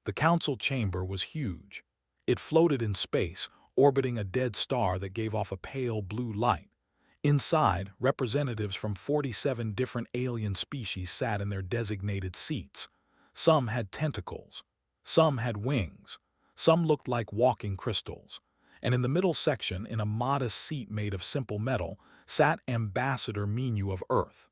The council chamber was huge. It floated in space, orbiting a dead star that gave off a pale blue light. Inside, representatives from 47 different alien species sat in their designated seats. Some had tentacles. Some had wings. Some looked like walking crystals. And in the middle section, in a modest seat made of simple metal, sat Ambassador Minu of Earth.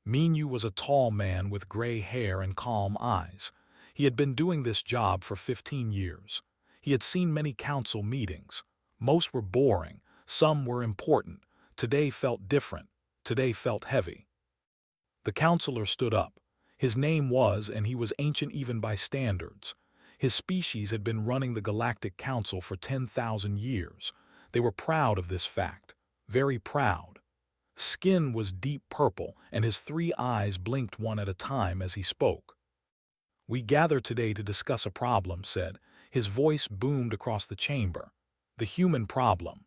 Minu was a tall man with gray hair and calm eyes. He had been doing this job for 15 years. He had seen many council meetings. Most were boring, some were important. Today felt different. Today felt heavy. The counselor stood up. His name was, and he was ancient even by standards. His species had been running the Galactic Council for 10,000 years. They were proud of this fact. Very proud. Skin was deep purple, and his 3 eyes blinked one at a time as he spoke. "We gather today to discuss a problem," said. His voice boomed across the chamber. "The human problem."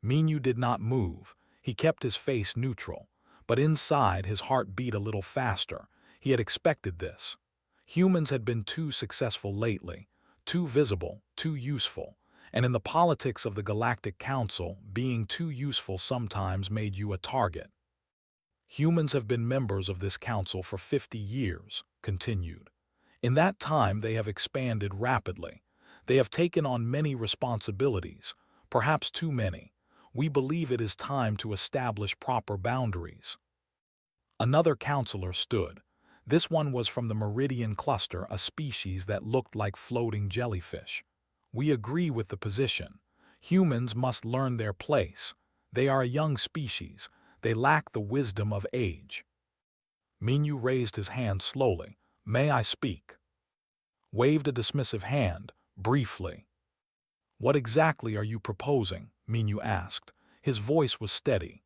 Minu did not move. He kept his face neutral. But inside, his heart beat a little faster. He had expected this. Humans had been too successful lately, too visible, too useful. And in the politics of the Galactic Council, being too useful sometimes made you a target. "Humans have been members of this council for 50 years, continued. In that time they have expanded rapidly. They have taken on many responsibilities, perhaps too many. We believe it is time to establish proper boundaries." Another counselor stood. This one was from the Meridian cluster, a species that looked like floating jellyfish. "We agree with the position. Humans must learn their place. They are a young species. They lack the wisdom of age." Minu raised his hand slowly. "May I speak?" Waved a dismissive hand, briefly. "What exactly are you proposing?" Minu asked. His voice was steady.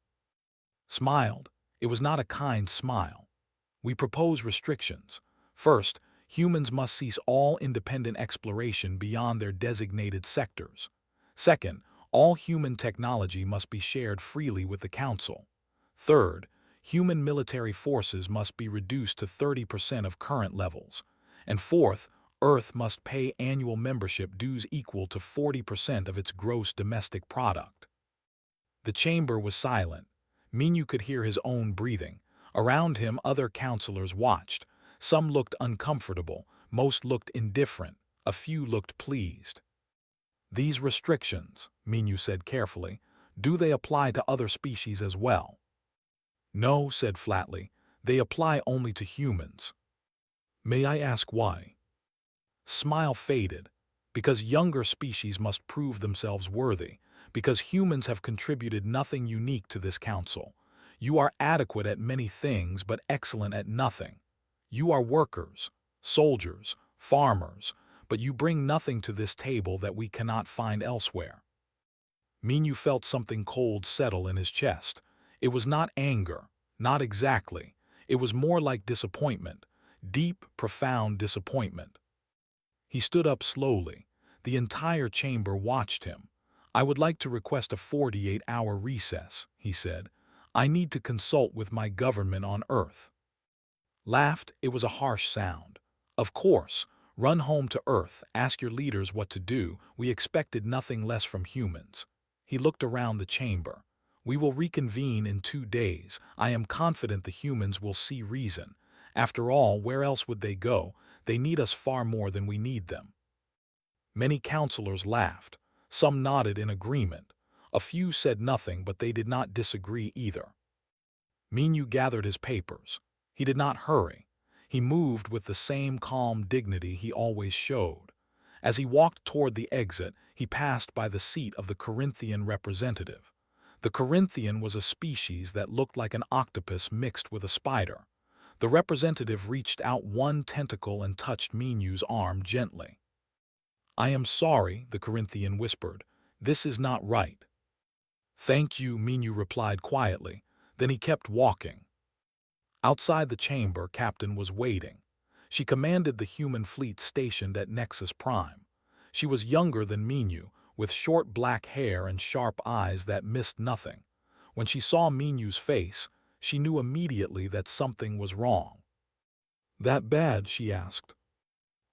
Smiled. It was not a kind smile. "We propose restrictions. First, humans must cease all independent exploration beyond their designated sectors. Second, all human technology must be shared freely with the Council. Third, human military forces must be reduced to 30% of current levels. And fourth, Earth must pay annual membership dues equal to 40% of its gross domestic product." The chamber was silent. Minu could hear his own breathing. Around him, other counselors watched. Some looked uncomfortable, most looked indifferent, a few looked pleased. "These restrictions," Minu said carefully, "do they apply to other species as well?" "No," said flatly, "they apply only to humans." "May I ask why?" Smile faded. "Because younger species must prove themselves worthy. Because humans have contributed nothing unique to this council. You are adequate at many things but excellent at nothing. You are workers, soldiers, farmers, but you bring nothing to this table that we cannot find elsewhere." Minu felt something cold settle in his chest. It was not anger, not exactly. It was more like disappointment, deep, profound disappointment. He stood up slowly. The entire chamber watched him. "I would like to request a 48-hour recess," he said. "I need to consult with my government on Earth." Laughed. It was a harsh sound. "Of course. Run home to Earth, ask your leaders what to do. We expected nothing less from humans." He looked around the chamber. "We will reconvene in 2 days. I am confident the humans will see reason. After all, where else would they go? They need us far more than we need them." Many counselors laughed. Some nodded in agreement. A few said nothing, but they did not disagree either. Minu gathered his papers. He did not hurry. He moved with the same calm dignity he always showed. As he walked toward the exit, he passed by the seat of the Corinthian representative. The Corinthian was a species that looked like an octopus mixed with a spider. The representative reached out one tentacle and touched Minu's arm gently. "I am sorry," the Corinthian whispered. "This is not right." "Thank you," Minu replied quietly. Then he kept walking. Outside the chamber, Captain was waiting. She commanded the human fleet stationed at Nexus Prime. She was younger than Minu, with short black hair and sharp eyes that missed nothing. When she saw Minu's face, she knew immediately that something was wrong. "That bad?" she asked.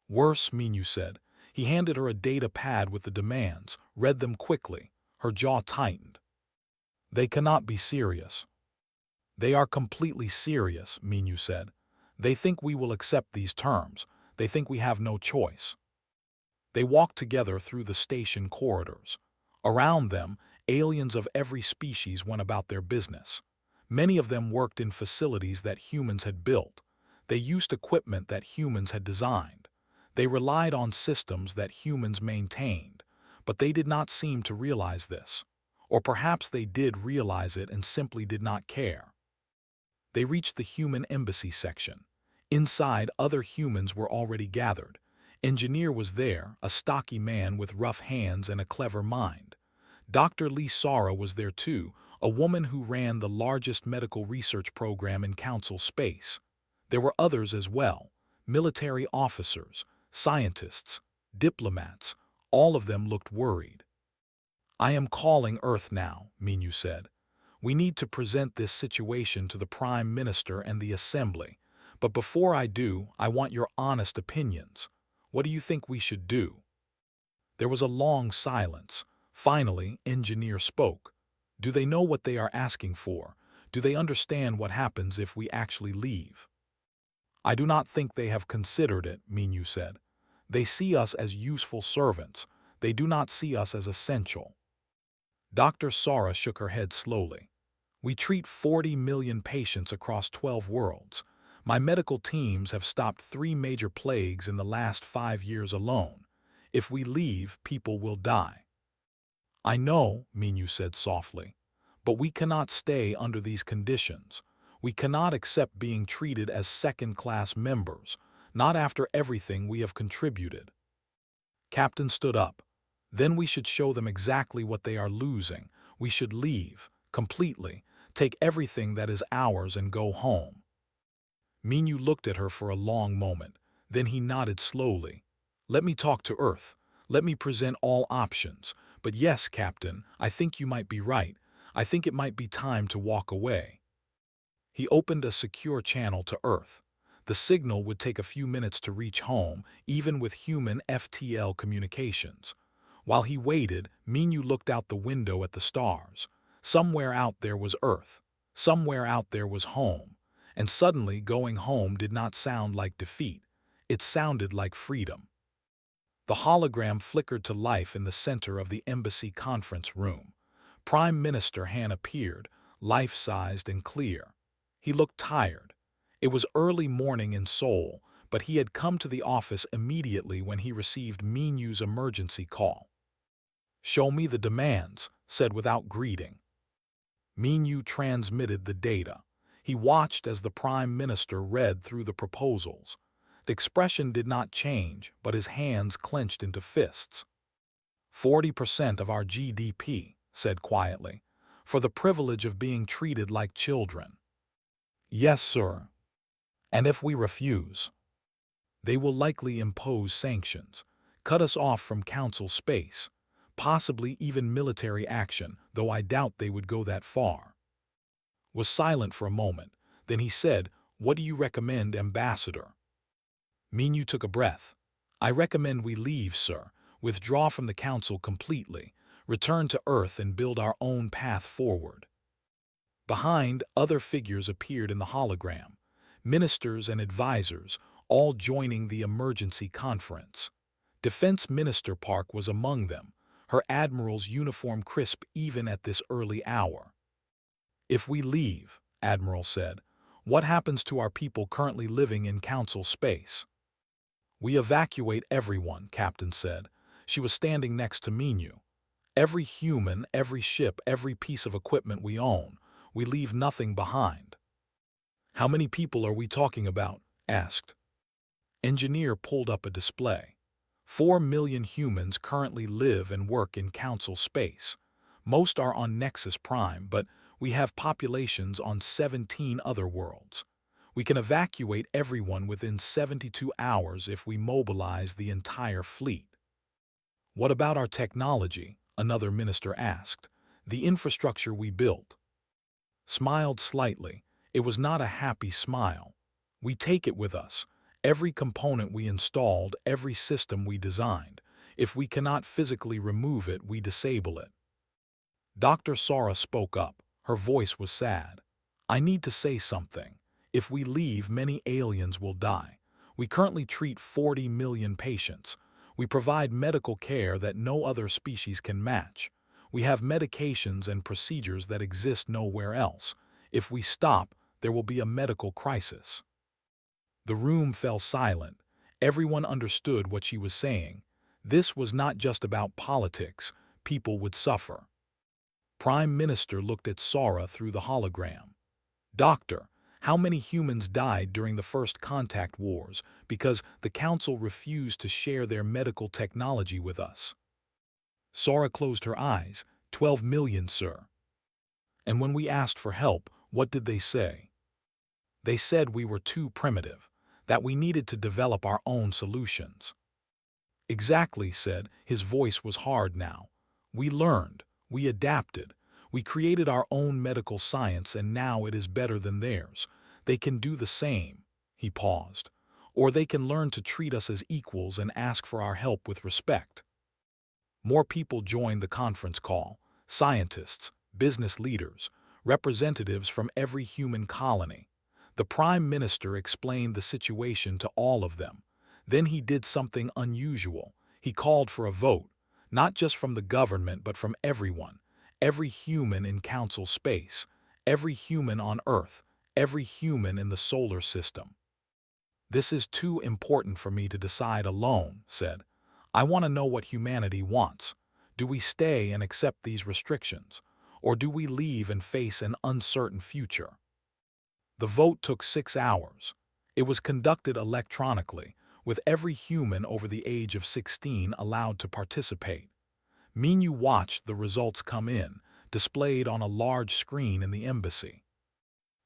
Worse, Minyu said. He handed her a data pad with the demands, read them quickly. Her jaw tightened. They cannot be serious. They are completely serious, Minyu said. They think we will accept these terms. They think we have no choice. They walked together through the station corridors. Around them, aliens of every species went about their business. Many of them worked in facilities that humans had built. They used equipment that humans had designed. They relied on systems that humans maintained, but they did not seem to realize this. Or perhaps they did realize it and simply did not care. They reached the human embassy section. Inside, other humans were already gathered. Engineer was there, a stocky man with rough hands and a clever mind. Dr. Lee Sara was there too, a woman who ran the largest medical research program in Council space. There were others as well, military officers, scientists, diplomats. All of them looked worried. I am calling Earth now, Minyu said. We need to present this situation to the Prime Minister and the Assembly. But before I do, I want your honest opinions. What do you think we should do? There was a long silence. Finally, Engineer spoke. Do they know what they are asking for? Do they understand what happens if we actually leave? I do not think they have considered it, Minyu said. They see us as useful servants. They do not see us as essential. Dr. Sara shook her head slowly. We treat 40 million patients across 12 worlds. My medical teams have stopped 3 major plagues in the last 5 years alone. If we leave, people will die. I know, Minyu said softly, but we cannot stay under these conditions. We cannot accept being treated as second-class members, not after everything we have contributed. Captain stood up. Then we should show them exactly what they are losing. We should leave, completely, take everything that is ours and go home. Minyu looked at her for a long moment. Then he nodded slowly. Let me talk to Earth. Let me present all options. But yes, Captain, I think you might be right. I think it might be time to walk away. He opened a secure channel to Earth. The signal would take a few minutes to reach home, even with human FTL communications. While he waited, Minyu looked out the window at the stars. Somewhere out there was Earth. Somewhere out there was home. And suddenly, going home did not sound like defeat. It sounded like freedom. The hologram flickered to life in the center of the embassy conference room. Prime Minister Han appeared, life-sized and clear. He looked tired. It was early morning in Seoul, but he had come to the office immediately when he received Minyu's emergency call. Show me the demands, said without greeting. Minyu transmitted the data. He watched as the Prime Minister read through the proposals. The expression did not change, but his hands clenched into fists. 40% of our GDP, said quietly, for the privilege of being treated like children. Yes, sir. And if we refuse? They will likely impose sanctions, cut us off from Council space, possibly even military action, though I doubt they would go that far. Was silent for a moment. Then he said, What do you recommend, Ambassador? Minyu took a breath. I recommend we leave, sir, withdraw from the Council completely, return to Earth and build our own path forward. Behind, other figures appeared in the hologram, ministers and advisors, all joining the emergency conference. Defense Minister Park was among them, her admiral's uniform crisp even at this early hour. If we leave, Admiral said, what happens to our people currently living in Council space? We evacuate everyone, Captain said. She was standing next to Minyu. Every human, every ship, every piece of equipment we own. We leave nothing behind. How many people are we talking about? Asked. Engineer pulled up a display. 4 million humans currently live and work in Council space. Most are on Nexus Prime, but we have populations on 17 other worlds. We can evacuate everyone within 72 hours if we mobilize the entire fleet. What about our technology? Another minister asked. The infrastructure we built. Smiled slightly. It was not a happy smile. We take it with us. Every component we installed, every system we designed. If we cannot physically remove it, we disable it. Dr. Sara spoke up. Her voice was sad. I need to say something. If we leave, many aliens will die. We currently treat 40 million patients. We provide medical care that no other species can match. We have medications and procedures that exist nowhere else. If we stop, there will be a medical crisis. The room fell silent. Everyone understood what she was saying. This was not just about politics. People would suffer. Prime Minister looked at Sara through the hologram. Doctor, how many humans died during the first contact wars because the Council refused to share their medical technology with us? Sara closed her eyes. 12 million, sir. And when we asked for help, what did they say? They said we were too primitive, that we needed to develop our own solutions. Exactly, said. His voice was hard now. We learned. We adapted. We created our own medical science, and now it is better than theirs. They can do the same. He paused. Or they can learn to treat us as equals and ask for our help with respect. More people joined the conference call. Scientists, business leaders, representatives from every human colony. The Prime Minister explained the situation to all of them. Then he did something unusual. He called for a vote, not just from the government but from everyone. Every human in Council space, every human on Earth, every human in the solar system. This is too important for me to decide alone, said. I want to know what humanity wants. Do we stay and accept these restrictions, or do we leave and face an uncertain future? The vote took 6 hours. It was conducted electronically, with every human over the age of 16 allowed to participate. Minyu watched the results come in, displayed on a large screen in the embassy.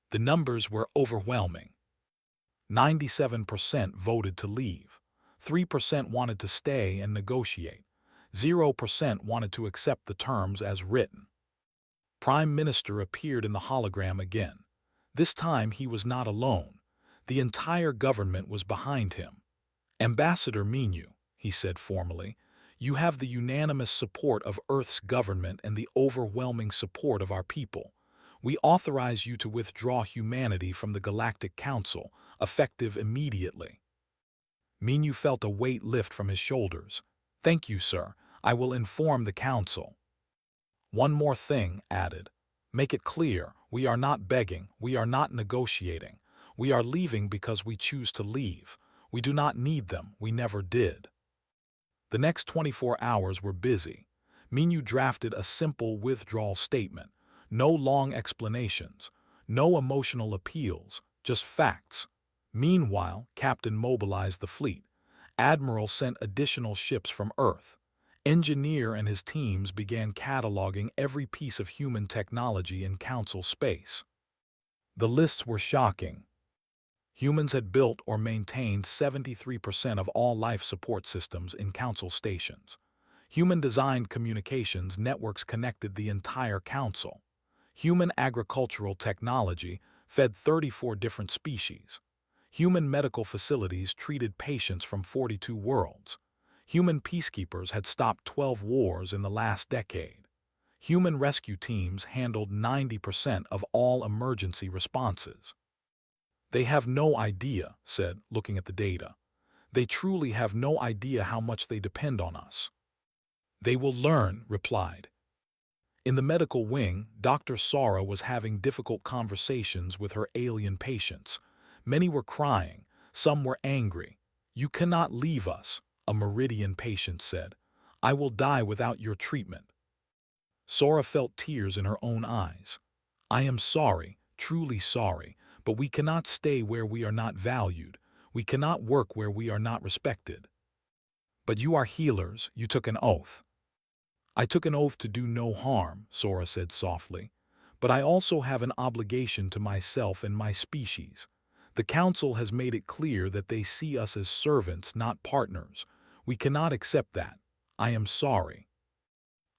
The numbers were overwhelming. 97% voted to leave. 3% wanted to stay and negotiate. 0% wanted to accept the terms as written. Prime Minister appeared in the hologram again. This time he was not alone. The entire government was behind him. Ambassador Minyu, he said formally, you have the unanimous support of Earth's government and the overwhelming support of our people. We authorize you to withdraw humanity from the Galactic Council, effective immediately. Minyu felt a weight lift from his shoulders. Thank you, sir. I will inform the Council. One more thing, added. Make it clear, we are not begging, we are not negotiating. We are leaving because we choose to leave. We do not need them, we never did. The next 24 hours were busy. Minyu drafted a simple withdrawal statement. No long explanations, no emotional appeals, just facts. Meanwhile, Captain mobilized the fleet. Admiral sent additional ships from Earth. Engineer and his teams began cataloging every piece of human technology in Council space. The lists were shocking. Humans had built or maintained 73% of all life support systems in Council stations. Human-designed communications networks connected the entire Council. Human agricultural technology fed 34 different species. Human medical facilities treated patients from 42 worlds. Human peacekeepers had stopped 12 wars in the last decade. Human rescue teams handled 90% of all emergency responses. They have no idea, said, looking at the data. They truly have no idea how much they depend on us. They will learn, replied. In the medical wing, Dr. Sara was having difficult conversations with her alien patients. Many were crying, some were angry. You cannot leave us, a Meridian patient said. I will die without your treatment. Sara felt tears in her own eyes. I am sorry, truly sorry, but we cannot stay where we are not valued. We cannot work where we are not respected. But you are healers, you took an oath. I took an oath to do no harm, Sara said softly, but I also have an obligation to myself and my species. The Council has made it clear that they see us as servants, not partners. We cannot accept that. I am sorry.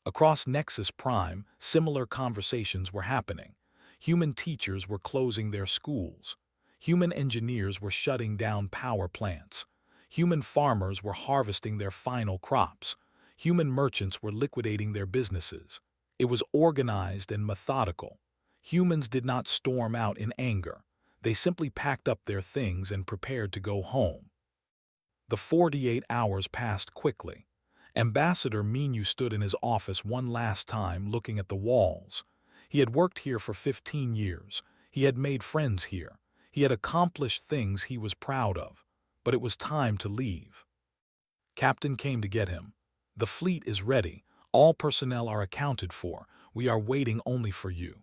Across Nexus Prime, similar conversations were happening. Human teachers were closing their schools. Human engineers were shutting down power plants. Human farmers were harvesting their final crops. Human merchants were liquidating their businesses. It was organized and methodical. Humans did not storm out in anger. They simply packed up their things and prepared to go home. The 48 hours passed quickly. Ambassador Minu stood in his office one last time looking at the walls. He had worked here for 15 years. He had made friends here. He had accomplished things he was proud of. But it was time to leave. Captain came to get him. "The fleet is ready. All personnel are accounted for. We are waiting only for you."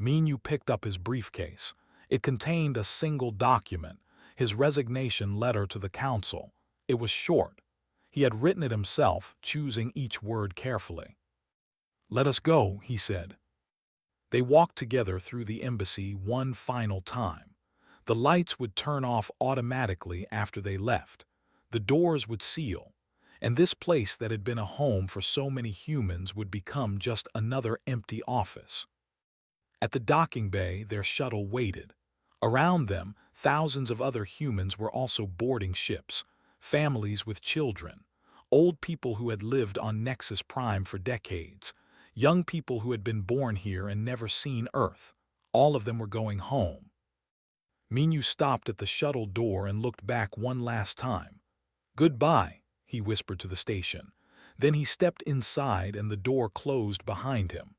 Minu picked up his briefcase. It contained a single document, his resignation letter to the council. It was short. He had written it himself, choosing each word carefully. "Let us go," he said. They walked together through the embassy one final time. The lights would turn off automatically after they left. The doors would seal, and this place that had been a home for so many humans would become just another empty office. At the docking bay, their shuttle waited. Around them, thousands of other humans were also boarding ships, families with children, old people who had lived on Nexus Prime for decades, young people who had been born here and never seen Earth. All of them were going home. Minu stopped at the shuttle door and looked back one last time. "Goodbye," he whispered to the station. Then he stepped inside and the door closed behind him.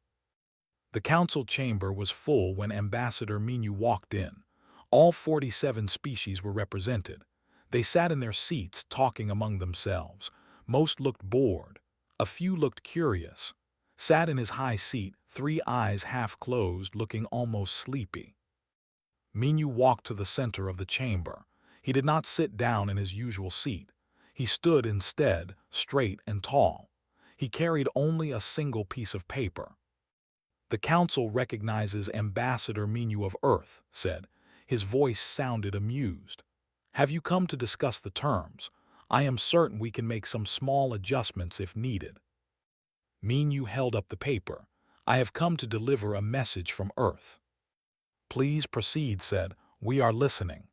The council chamber was full when Ambassador Minu walked in. All 47 species were represented. They sat in their seats talking among themselves. Most looked bored. A few looked curious. Sat in his high seat, 3 eyes half closed, looking almost sleepy. Minu walked to the center of the chamber. He did not sit down in his usual seat. He stood instead, straight and tall. He carried only a single piece of paper. "The council recognizes Ambassador Minu of Earth," said. His voice sounded amused. "Have you come to discuss the terms? I am certain we can make some small adjustments if needed." Minu held up the paper. "I have come to deliver a message from Earth." "Please proceed," said. "We are listening."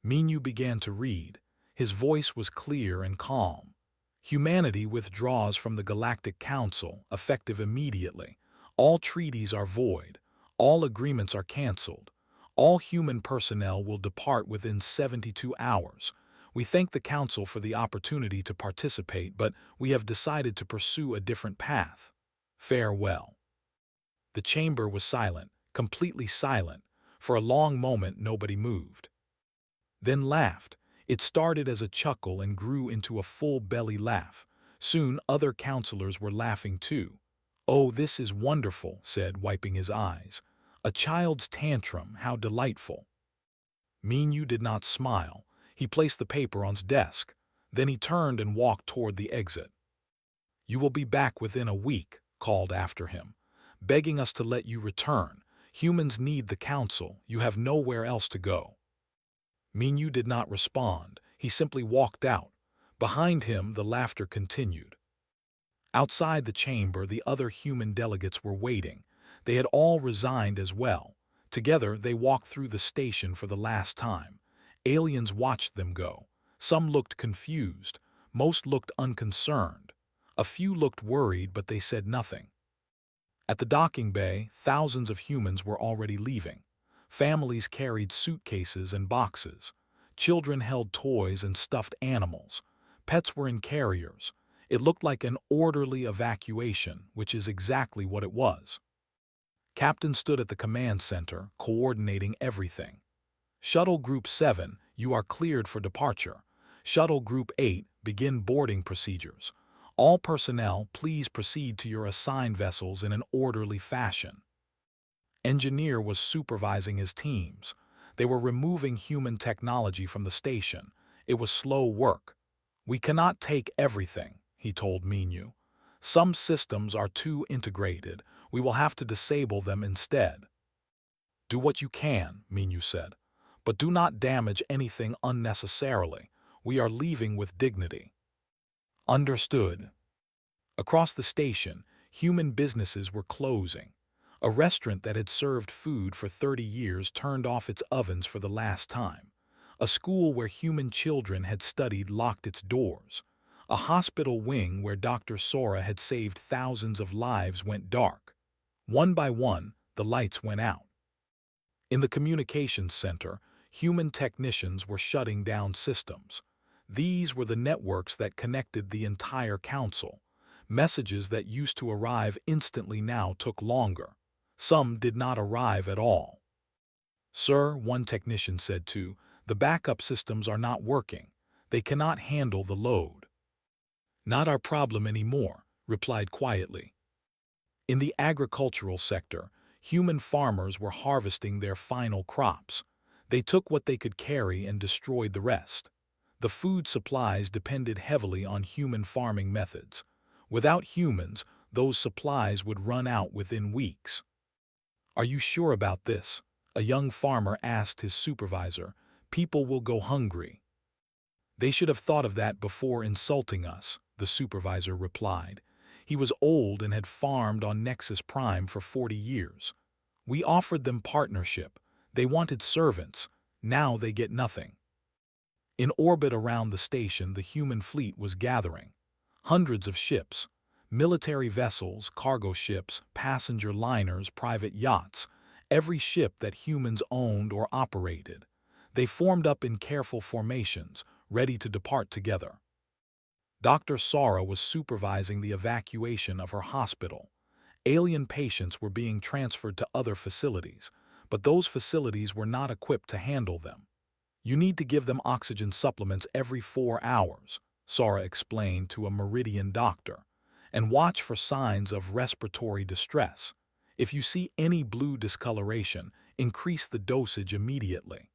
Minu began to read. His voice was clear and calm. "Humanity withdraws from the Galactic Council, effective immediately. All treaties are void. All agreements are cancelled. All human personnel will depart within 72 hours. We thank the Council for the opportunity to participate, but we have decided to pursue a different path. Farewell." The chamber was silent, completely silent. For a long moment nobody moved. Then laughed. It started as a chuckle and grew into a full belly laugh. Soon other counselors were laughing too. "Oh, this is wonderful," said, wiping his eyes. "A child's tantrum, how delightful." Minu did not smile. He placed the paper on his desk. Then he turned and walked toward the exit. "You will be back within a week," called after him, "begging us to let you return. Humans need the council. You have nowhere else to go." Minu did not respond. He simply walked out. Behind him, the laughter continued. Outside the chamber, the other human delegates were waiting. They had all resigned as well. Together, they walked through the station for the last time. Aliens watched them go. Some looked confused. Most looked unconcerned. A few looked worried, but they said nothing. At the docking bay, thousands of humans were already leaving. Families carried suitcases and boxes. Children held toys and stuffed animals. Pets were in carriers. It looked like an orderly evacuation, which is exactly what it was. Captain stood at the command center, coordinating everything. "Shuttle Group 7, you are cleared for departure. Shuttle Group 8, begin boarding procedures. All personnel, please proceed to your assigned vessels in an orderly fashion." Engineer was supervising his teams. They were removing human technology from the station. It was slow work. "We cannot take everything," he told Minu. "Some systems are too integrated. We will have to disable them instead." "Do what you can," Minu said. "But do not damage anything unnecessarily. We are leaving with dignity." "Understood." Across the station, human businesses were closing. A restaurant that had served food for 30 years turned off its ovens for the last time. A school where human children had studied locked its doors. A hospital wing where Dr. Sora had saved thousands of lives went dark. One by one, the lights went out. In the communications center, human technicians were shutting down systems. These were the networks that connected the entire council. Messages that used to arrive instantly now took longer. Some did not arrive at all. "Sir," one technician said the backup systems are not working. They cannot handle the load." "Not our problem anymore," replied quietly. In the agricultural sector, human farmers were harvesting their final crops. They took what they could carry and destroyed the rest. The food supplies depended heavily on human farming methods. Without humans, those supplies would run out within weeks. "Are you sure about this?" a young farmer asked his supervisor. "People will go hungry." "They should have thought of that before insulting us," the supervisor replied. He was old and had farmed on Nexus Prime for 40 years. "We offered them partnership. They wanted servants. Now they get nothing." In orbit around the station, the human fleet was gathering. Hundreds of ships, military vessels, cargo ships, passenger liners, private yachts, every ship that humans owned or operated. They formed up in careful formations, ready to depart together. Dr. Sara was supervising the evacuation of her hospital. Alien patients were being transferred to other facilities, but those facilities were not equipped to handle them. "You need to give them oxygen supplements every 4 hours, Sara explained to a Meridian doctor, "and watch for signs of respiratory distress. If you see any blue discoloration, increase the dosage immediately."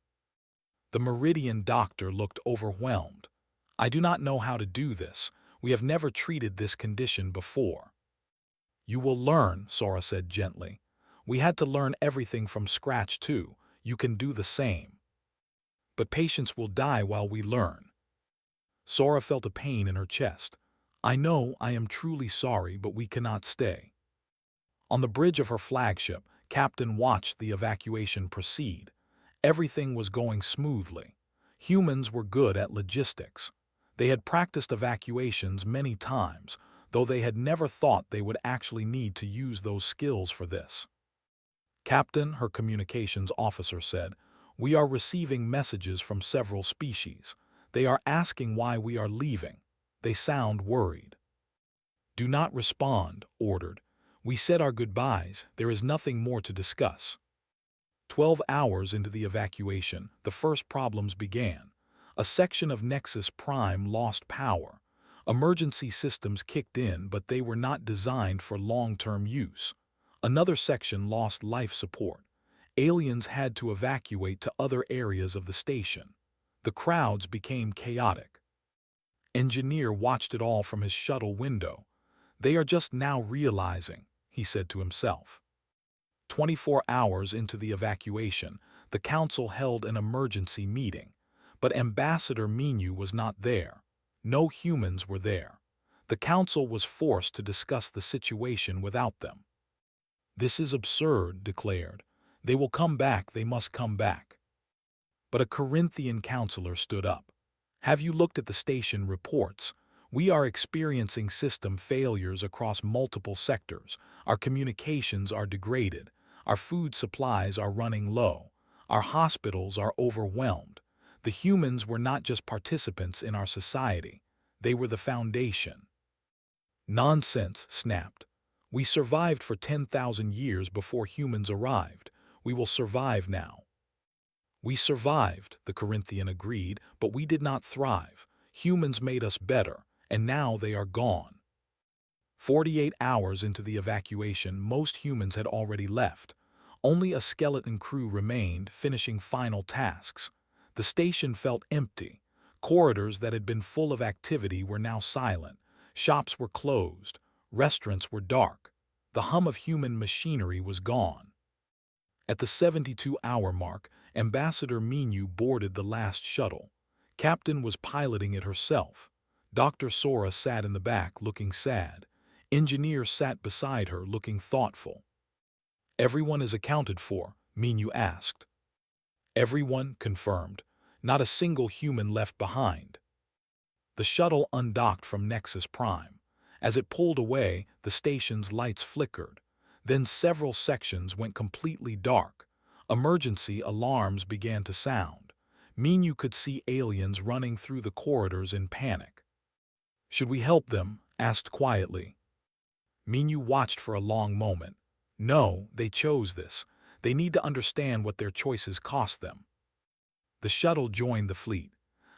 The Meridian doctor looked overwhelmed. "I do not know how to do this. We have never treated this condition before." "You will learn," Sora said gently. "We had to learn everything from scratch too. You can do the same." "But patients will die while we learn." Sora felt a pain in her chest. "I know, I am truly sorry, but we cannot stay." On the bridge of her flagship, Captain watched the evacuation proceed. Everything was going smoothly. Humans were good at logistics. They had practiced evacuations many times, though they had never thought they would actually need to use those skills for this. "Captain," her communications officer said, "we are receiving messages from several species. They are asking why we are leaving. They sound worried." "Do not respond," ordered. "We said our goodbyes. There is nothing more to discuss." 12 hours into the evacuation, the first problems began. A section of Nexus Prime lost power. Emergency systems kicked in, but they were not designed for long-term use. Another section lost life support. Aliens had to evacuate to other areas of the station. The crowds became chaotic. Engineer watched it all from his shuttle window. "They are just now realizing," he said to himself. 24 hours into the evacuation, the council held an emergency meeting. But Ambassador Minu was not there. No humans were there. The council was forced to discuss the situation without them. "This is absurd," declared. "They will come back, they must come back." But a Corinthian counselor stood up. "Have you looked at the station reports? We are experiencing system failures across multiple sectors. Our communications are degraded. Our food supplies are running low. Our hospitals are overwhelmed. The humans were not just participants in our society. They were the foundation." "Nonsense," snapped. "We survived for 10,000 years before humans arrived. We will survive now." "We survived," the Corinthian agreed, "but we did not thrive. Humans made us better, and now they are gone." 48 hours into the evacuation, most humans had already left. Only a skeleton crew remained, finishing final tasks. The station felt empty. Corridors that had been full of activity were now silent. Shops were closed. Restaurants were dark. The hum of human machinery was gone. At the 72-hour mark, Ambassador Minu boarded the last shuttle. Captain was piloting it herself. Dr. Sora sat in the back, looking sad. Engineer sat beside her, looking thoughtful. Everyone is accounted for, Minyu asked. Everyone confirmed. Not a single human left behind. The shuttle undocked from Nexus Prime. As it pulled away, the station's lights flickered. Then several sections went completely dark. Emergency alarms began to sound. Minyu could see aliens running through the corridors in panic. "Should we help them?" asked quietly. Minyu watched for a long moment. No, they chose this. They need to understand what their choices cost them. The shuttle joined the fleet.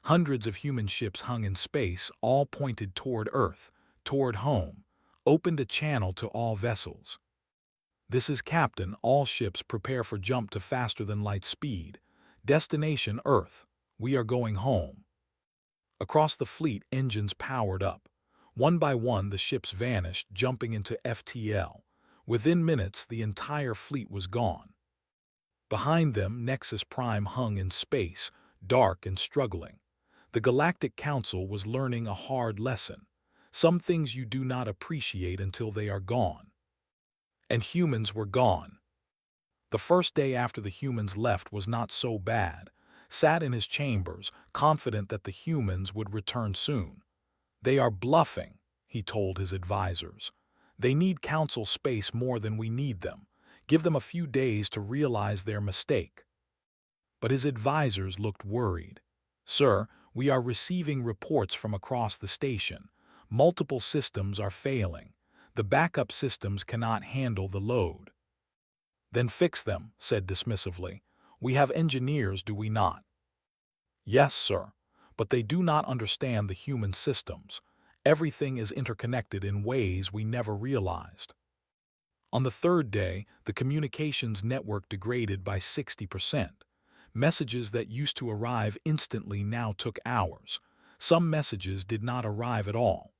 Hundreds of human ships hung in space, all pointed toward Earth, toward home, opened a channel to all vessels. "This is Captain. All ships prepare for jump to faster-than-light speed. Destination Earth. We are going home." Across the fleet, engines powered up. One by one, the ships vanished, jumping into FTL. Within minutes, the entire fleet was gone. Behind them, Nexus Prime hung in space, dark and struggling. The Galactic Council was learning a hard lesson. Some things you do not appreciate until they are gone. And humans were gone. The first day after the humans left was not so bad. Sat in his chambers, confident that the humans would return soon. "They are bluffing," he told his advisors. "They need council space more than we need them. Give them a few days to realize their mistake." But his advisors looked worried. "Sir, we are receiving reports from across the station. Multiple systems are failing. The backup systems cannot handle the load." "Then fix them," said dismissively. "We have engineers, do we not?" "Yes, sir. But they do not understand the human systems. Everything is interconnected in ways we never realized." On the third day, the communications network degraded by 60%. Messages that used to arrive instantly now took hours. Some messages did not arrive at all.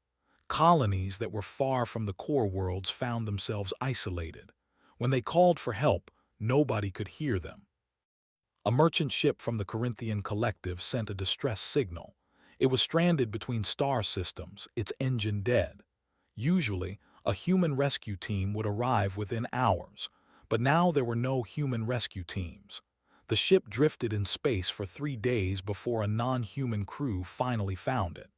Colonies that were far from the core worlds found themselves isolated. When they called for help, nobody could hear them. A merchant ship from the Corinthian Collective sent a distress signal. It was stranded between star systems, its engine dead. Usually, a human rescue team would arrive within hours, but now there were no human rescue teams. The ship drifted in space for 3 days before a non-human crew finally found it.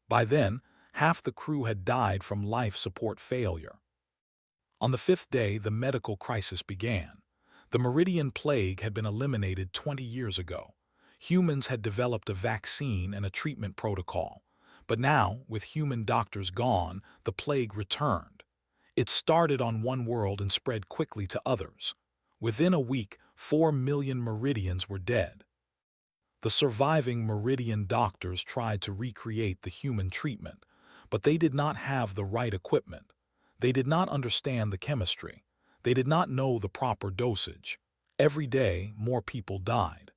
By then, half the crew had died from life support failure. On the 5th day, the medical crisis began. The Meridian Plague had been eliminated 20 years ago. Humans had developed a vaccine and a treatment protocol. But now, with human doctors gone, the plague returned. It started on one world and spread quickly to others. Within a week, 4 million Meridians were dead. The surviving Meridian doctors tried to recreate the human treatment, but they did not have the right equipment. They did not understand the chemistry. They did not know the proper dosage. Every day, more people died.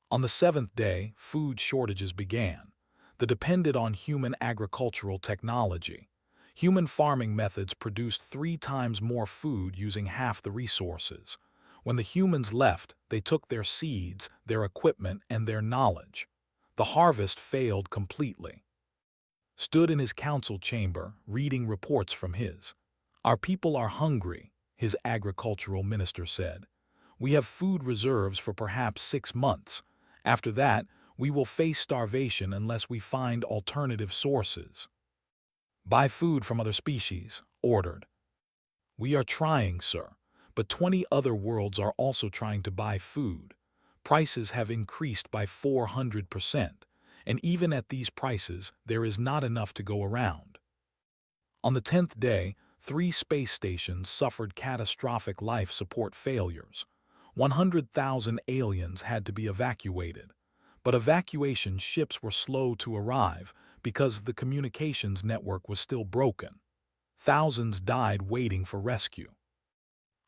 On the 7th day, food shortages began. They depended on human agricultural technology. Human farming methods produced 3 times more food using half the resources. When the humans left, they took their seeds, their equipment, and their knowledge. The harvest failed completely. Stood in his council chamber, reading reports from his. "Our people are hungry," his agricultural minister said. "We have food reserves for perhaps 6 months. After that, we will face starvation unless we find alternative sources." "Buy food from other species," ordered. "We are trying, sir, but 20 other worlds are also trying to buy food. Prices have increased by 400%, and even at these prices, there is not enough to go around." On the 10th day, 3 space stations suffered catastrophic life support failures. 100,000 aliens had to be evacuated. But evacuation ships were slow to arrive because the communications network was still broken. Thousands died waiting for rescue.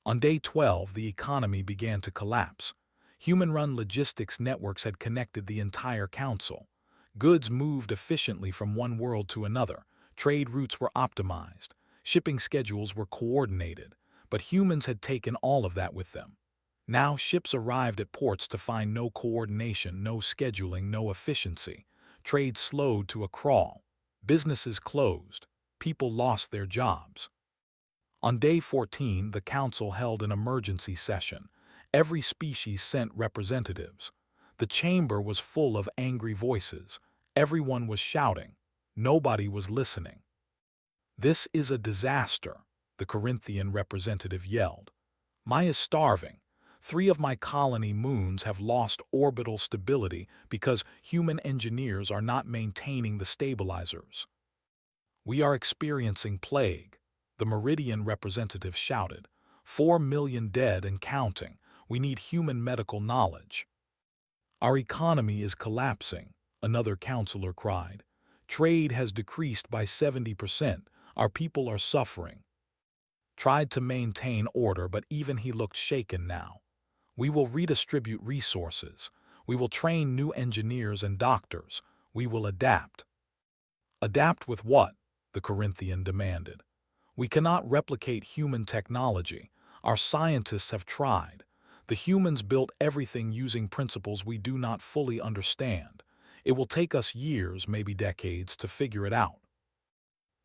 On day 12, the economy began to collapse. Human-run logistics networks had connected the entire council. Goods moved efficiently from one world to another. Trade routes were optimized. Shipping schedules were coordinated. But humans had taken all of that with them. Now ships arrived at ports to find no coordination, no scheduling, no efficiency. Trade slowed to a crawl. Businesses closed. People lost their jobs. On day 14, the council held an emergency session. Every species sent representatives. The chamber was full of angry voices. Everyone was shouting. Nobody was listening. "This is a disaster," the Corinthian representative yelled. "Maya is starving. 3 of my colony moons have lost orbital stability because human engineers are not maintaining the stabilizers. We are experiencing plague," the Meridian representative shouted. 4 million dead and counting. We need human medical knowledge." "Our economy is collapsing," another counselor cried. "Trade has decreased by 70%. Our people are suffering." Tried to maintain order, but even he looked shaken now. "We will redistribute resources. We will train new engineers and doctors. We will adapt." "Adapt with what?" the Corinthian demanded. "We cannot replicate human technology. Our scientists have tried. The humans built everything using principles we do not fully understand. It will take us years, maybe decades, to figure it out."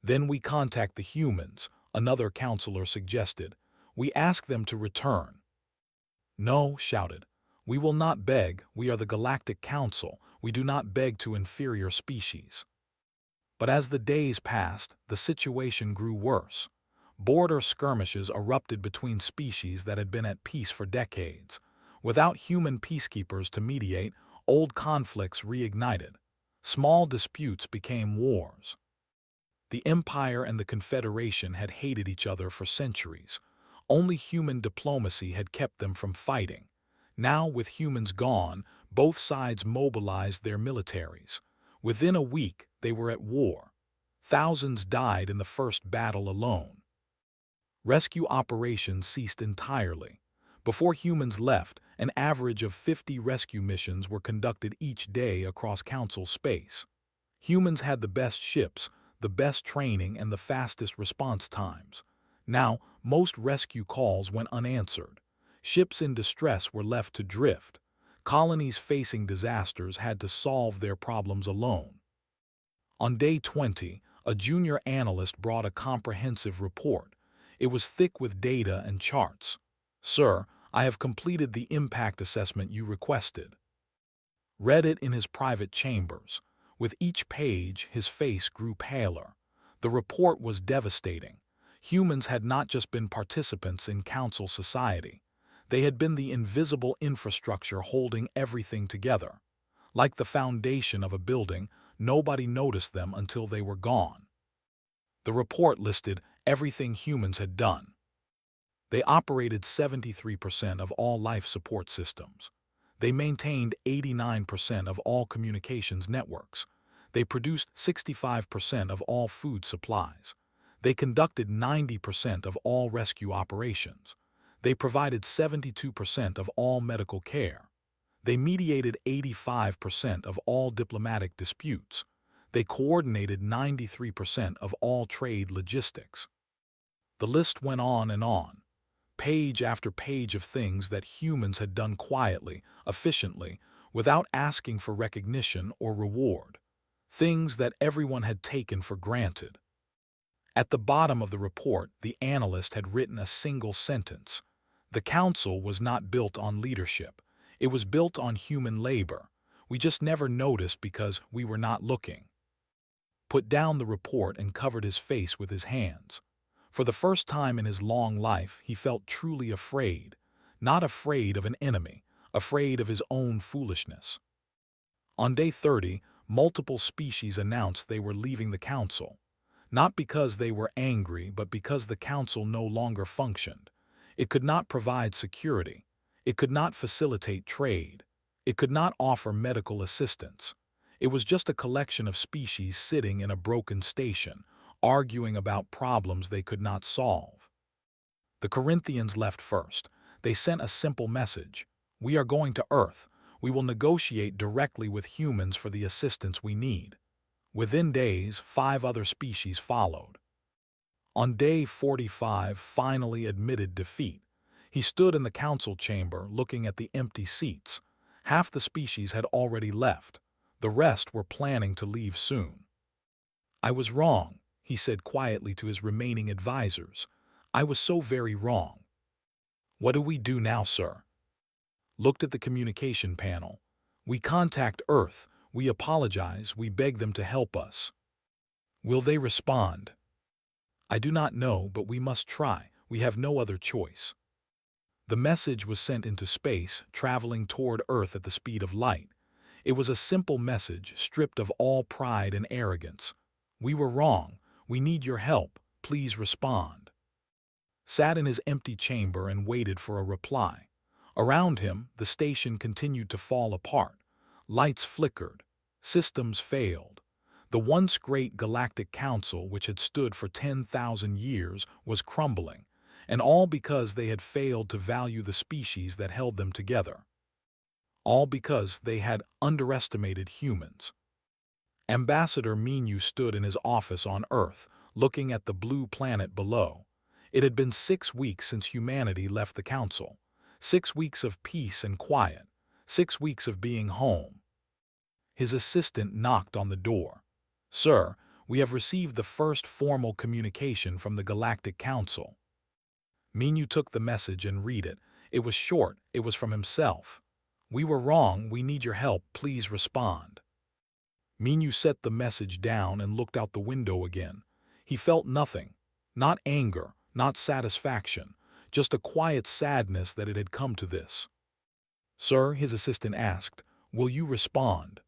"Then we contact the humans," another counselor suggested. "We ask them to return." "No," shouted. "We will not beg. We are the Galactic Council. We do not beg to inferior species." But as the days passed, the situation grew worse. Border skirmishes erupted between species that had been at peace for decades. Without human peacekeepers to mediate, old conflicts reignited. Small disputes became wars. The Empire and the Confederation had hated each other for centuries. Only human diplomacy had kept them from fighting. Now, with humans gone, both sides mobilized their militaries. Within a week, they were at war. Thousands died in the first battle alone. Rescue operations ceased entirely. Before humans left, an average of 50 rescue missions were conducted each day across Council space. Humans had the best ships, the best training, and the fastest response times. Now, most rescue calls went unanswered. Ships in distress were left to drift. Colonies facing disasters had to solve their problems alone. On day 20, a junior analyst brought a comprehensive report. It was thick with data and charts. "Sir, I have completed the impact assessment you requested." Read it in his private chambers. With each page, his face grew paler. The report was devastating. Humans had not just been participants in Council society. They had been the invisible infrastructure holding everything together. Like the foundation of a building, nobody noticed them until they were gone. The report listed everything humans had done. They operated 73% of all life support systems. They maintained 89% of all communications networks. They produced 65% of all food supplies. They conducted 90% of all rescue operations. They provided 72% of all medical care. They mediated 85% of all diplomatic disputes. They coordinated 93% of all trade logistics. The list went on and on. Page after page of things that humans had done quietly, efficiently, without asking for recognition or reward. Things that everyone had taken for granted. At the bottom of the report, the analyst had written a single sentence. The Council was not built on leadership. It was built on human labor. We just never noticed because we were not looking. Put down the report and covered his face with his hands. For the first time in his long life, he felt truly afraid. Not afraid of an enemy, afraid of his own foolishness. On day 30, multiple species announced they were leaving the Council. Not because they were angry, but because the Council no longer functioned. It could not provide security. It could not facilitate trade. It could not offer medical assistance. It was just a collection of species sitting in a broken station, arguing about problems they could not solve. The Corinthians left first. They sent a simple message. "We are going to Earth. We will negotiate directly with humans for the assistance we need." Within days, 5 other species followed. On day 45, finally admitted defeat. He stood in the council chamber looking at the empty seats. Half the species had already left. The rest were planning to leave soon. "I was wrong," he said quietly to his remaining advisors. I was so very wrong. What do we do now, sir? Looked at the communication panel. We contact Earth. We apologize. We beg them to help us. Will they respond? I do not know, but we must try. We have no other choice. The message was sent into space, traveling toward Earth at the speed of light. It was a simple message, stripped of all pride and arrogance. We were wrong. We need your help. Please respond. Sat in his empty chamber and waited for a reply. Around him, the station continued to fall apart. Lights flickered. Systems failed. The once great Galactic Council, which had stood for 10,000 years, was crumbling, and all because they had failed to value the species that held them together. All because they had underestimated humans. Ambassador Minu stood in his office on Earth, looking at the blue planet below. It had been 6 weeks since humanity left the Council. 6 weeks of peace and quiet. 6 weeks of being home. His assistant knocked on the door. Sir, we have received the first formal communication from the Galactic Council. Minu took the message and read it. It was short. It was from himself. We were wrong. We need your help. Please respond. Minu set the message down and looked out the window again. He felt nothing. Not anger, not satisfaction, just a quiet sadness that it had come to this. Sir, his assistant asked, will you respond?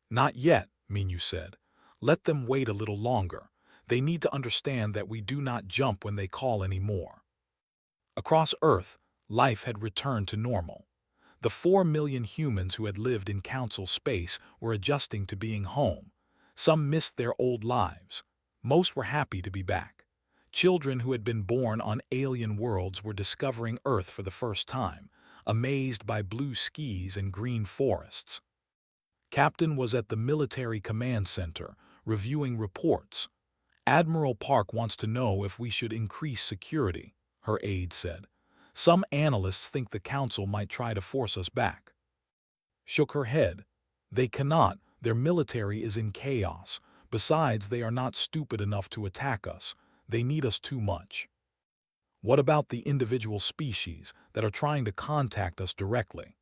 Not yet, Minu said. Let them wait a little longer. They need to understand that we do not jump when they call anymore. Across Earth, life had returned to normal. The 4 million humans who had lived in Council space were adjusting to being home. Some missed their old lives. Most were happy to be back. Children who had been born on alien worlds were discovering Earth for the first time, amazed by blue skies and green forests. Captain was at the Military Command Center, reviewing reports. Admiral Park wants to know if we should increase security, her aide said. Some analysts think the Council might try to force us back. Shook her head. They cannot. Their military is in chaos. Besides, they are not stupid enough to attack us. They need us too much. What about the individual species that are trying to contact us directly?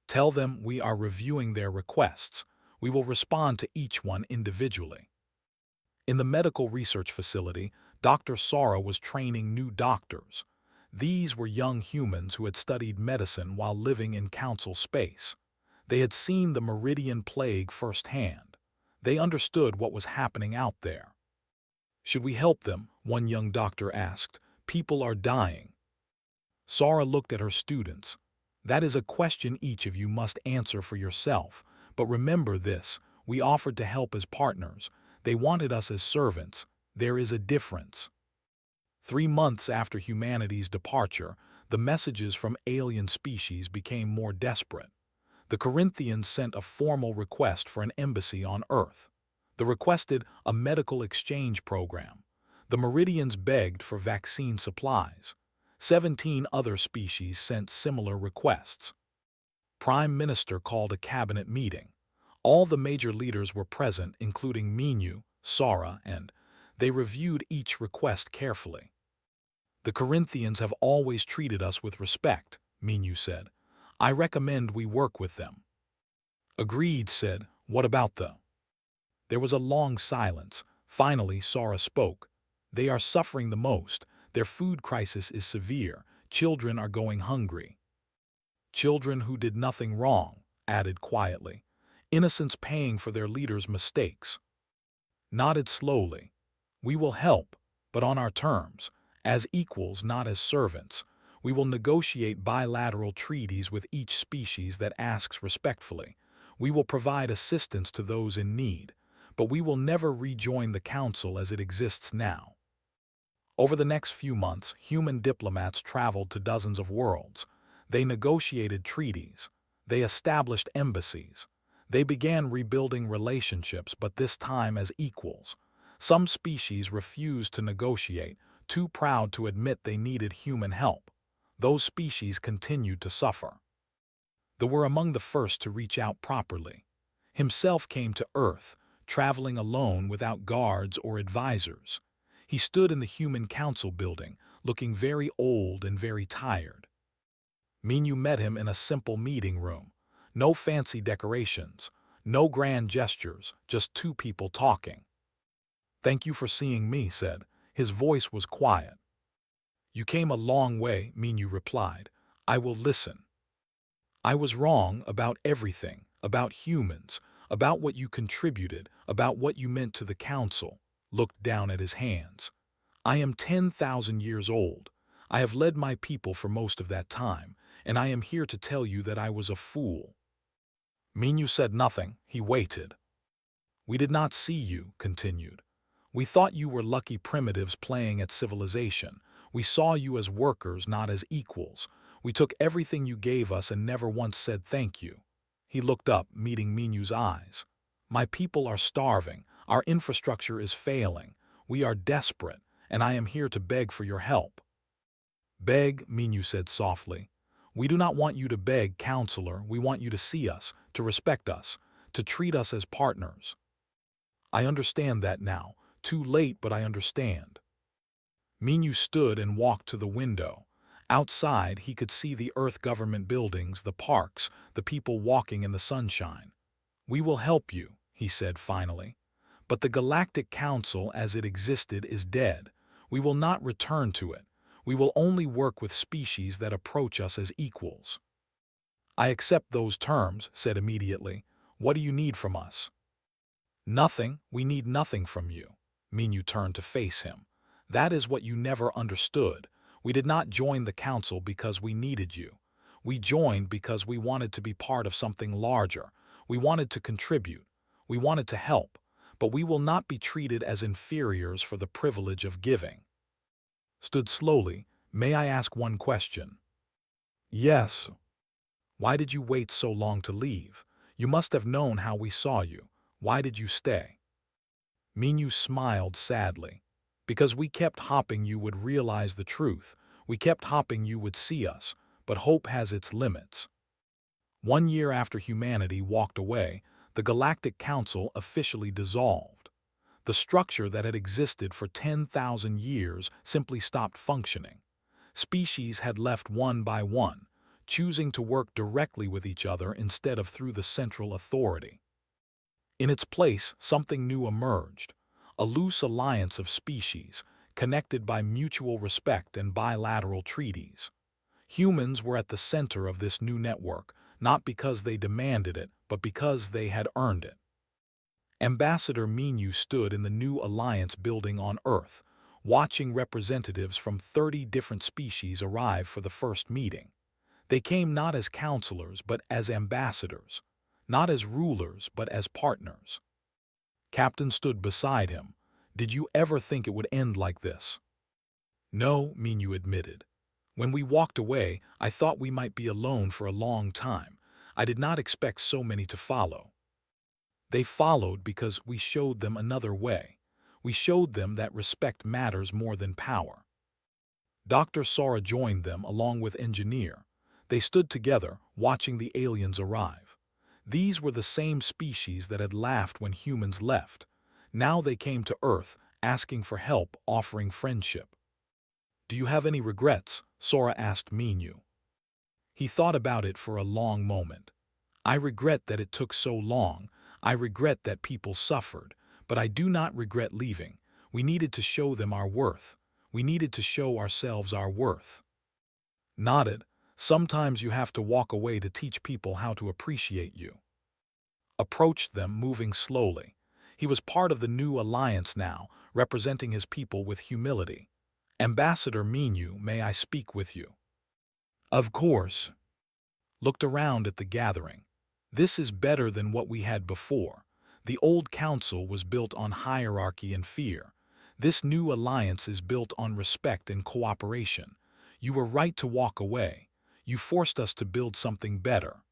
Tell them we are reviewing their requests. We will respond to each one individually. In the medical research facility, Dr. Sara was training new doctors. These were young humans who had studied medicine while living in Council space. They had seen the Meridian Plague firsthand. They understood what was happening out there. Should we help them? One young doctor asked. People are dying. Sara looked at her students. That is a question each of you must answer for yourself. But remember this, we offered to help as partners. They wanted us as servants. There is a difference. 3 months after humanity's departure, the messages from alien species became more desperate. The Corinthians sent a formal request for an embassy on Earth. They requested a medical exchange program. The Meridians begged for vaccine supplies. 17 other species sent similar requests. Prime Minister called a cabinet meeting. All the major leaders were present, including Minu, Sara, and they reviewed each request carefully. The Corinthians have always treated us with respect, Minu said. I recommend we work with them. Agreed, said. What about the? There was a long silence. Finally, Sara spoke. They are suffering the most. Their food crisis is severe. Children are going hungry. Children who did nothing wrong, added quietly. Innocents paying for their leaders' mistakes. Nodded slowly. We will help, but on our terms. As equals, not as servants. We will negotiate bilateral treaties with each species that asks respectfully. We will provide assistance to those in need, but we will never rejoin the Council as it exists now. Over the next few months, human diplomats traveled to dozens of worlds. They negotiated treaties. They established embassies. They began rebuilding relationships, but this time as equals. Some species refused to negotiate, too proud to admit they needed human help. Those species continued to suffer. They were among the first to reach out properly. Himself came to Earth, traveling alone without guards or advisors. He stood in the Human Council building, looking very old and very tired. Minyu met him in a simple meeting room. No fancy decorations, no grand gestures, just two people talking. "Thank you for seeing me," said. His voice was quiet. "You came a long way," Minyu replied. "I will listen." "I was wrong about everything, about humans, about what you contributed, about what you meant to the council." Looked down at his hands. "I am 10,000 years old. I have led my people for most of that time, and I am here to tell you that I was a fool." Minyu said nothing. He waited. "We did not see you," continued. "We thought you were lucky primitives playing at civilization. We saw you as workers, not as equals. We took everything you gave us and never once said thank you." He looked up, meeting Minyu's eyes. "My people are starving. Our infrastructure is failing. We are desperate, and I am here to beg for your help." "Beg," Minyu said softly. "We do not want you to beg, counselor. We want you to see us, to respect us, to treat us as partners." "I understand that now. Too late, but I understand." Minyu stood and walked to the window. Outside, he could see the Earth government buildings, the parks, the people walking in the sunshine. "We will help you," he said finally. "But the Galactic Council as it existed is dead. We will not return to it. We will only work with species that approach us as equals." "I accept those terms," said immediately. "What do you need from us?" "Nothing. We need nothing from you." Minyu turned to face him. "That is what you never understood. We did not join the council because we needed you. We joined because we wanted to be part of something larger. We wanted to contribute. We wanted to help. But we will not be treated as inferiors for the privilege of giving." Stood slowly. "May I ask one question?" "Yes." "Why did you wait so long to leave? You must have known how we saw you. Why did you stay?" Minyu smiled sadly. "Because we kept hoping you would realize the truth. We kept hoping you would see us, but hope has its limits." 1 year after humanity walked away, the Galactic Council officially dissolved. The structure that had existed for 10,000 years simply stopped functioning. Species had left one by one, choosing to work directly with each other instead of through the central authority. In its place, something new emerged, a loose alliance of species, connected by mutual respect and bilateral treaties. Humans were at the center of this new network, not because they demanded it, but because they had earned it. Ambassador Minyu stood in the new alliance building on Earth, watching representatives from 30 different species arrive for the first meeting. They came not as counselors, but as ambassadors, not as rulers, but as partners. Captain stood beside him. "Did you ever think it would end like this?" "No," Minyu admitted. "When we walked away, I thought we might be alone for a long time. I did not expect so many to follow." "They followed because we showed them another way. We showed them that respect matters more than power." Dr. Sora joined them along with Engineer. They stood together, watching the aliens arrive. These were the same species that had laughed when humans left. Now they came to Earth, asking for help, offering friendship. "Do you have any regrets?" Sora asked Minyu. He thought about it for a long moment. "I regret that it took so long. I regret that people suffered. But I do not regret leaving. We needed to show them our worth. We needed to show ourselves our worth." Nodded. "Sometimes you have to walk away to teach people how to appreciate you." Approached them, moving slowly. He was part of the new alliance now, representing his people with humility. "Ambassador Minyu, may I speak with you?" "Of course." Looked around at the gathering. "This is better than what we had before. The old council was built on hierarchy and fear. This new alliance is built on respect and cooperation. You were right to walk away. You forced us to build something better."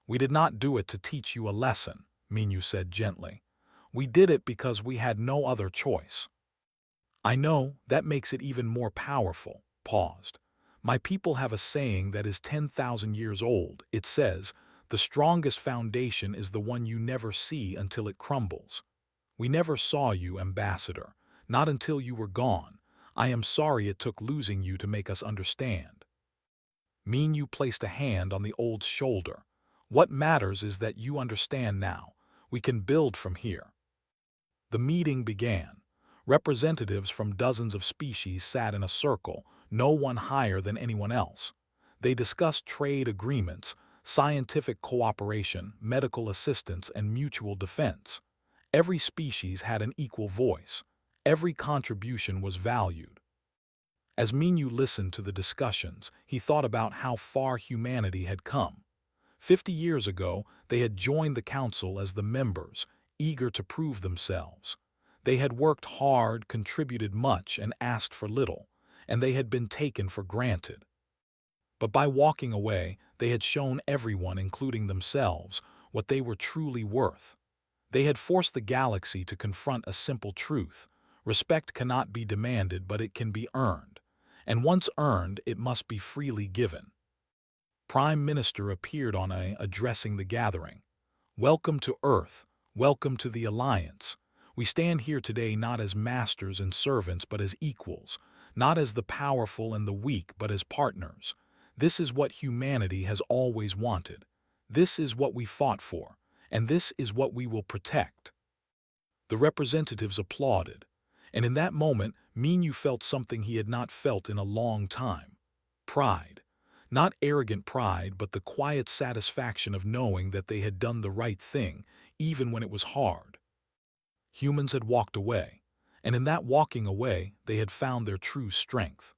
"We did not do it to teach you a lesson," Minyu said gently. "We did it because we had no other choice." "I know, that makes it even more powerful." Paused. "My people have a saying that is 10,000 years old. It says, 'The strongest foundation is the one you never see until it crumbles.' We never saw you, Ambassador. Not until you were gone. I am sorry it took losing you to make us understand. You placed a hand on the old's shoulder. What matters is that you understand now. We can build from here. The meeting began. Representatives from dozens of species sat in a circle, no one higher than anyone else. They discussed trade agreements, scientific cooperation, medical assistance, and mutual defense. Every species had an equal voice. Every contribution was valued. As Minyu listened to the discussions, he thought about how far humanity had come. 50 years ago, they had joined the council as the members, eager to prove themselves. They had worked hard, contributed much, and asked for little, and they had been taken for granted. But by walking away, they had shown everyone, including themselves, what they were truly worth. They had forced the galaxy to confront a simple truth. Respect cannot be demanded, but it can be earned. And once earned, it must be freely given. Prime Minister appeared addressing the gathering. Welcome to Earth. Welcome to the Alliance. We stand here today not as masters and servants, but as equals. Not as the powerful and the weak, but as partners. This is what humanity has always wanted. This is what we fought for. And this is what we will protect. The representatives applauded. And in that moment, Minyu felt something he had not felt in a long time. Pride. Not arrogant pride, but the quiet satisfaction of knowing that they had done the right thing, even when it was hard. Humans had walked away, and in that walking away, they had found their true strength.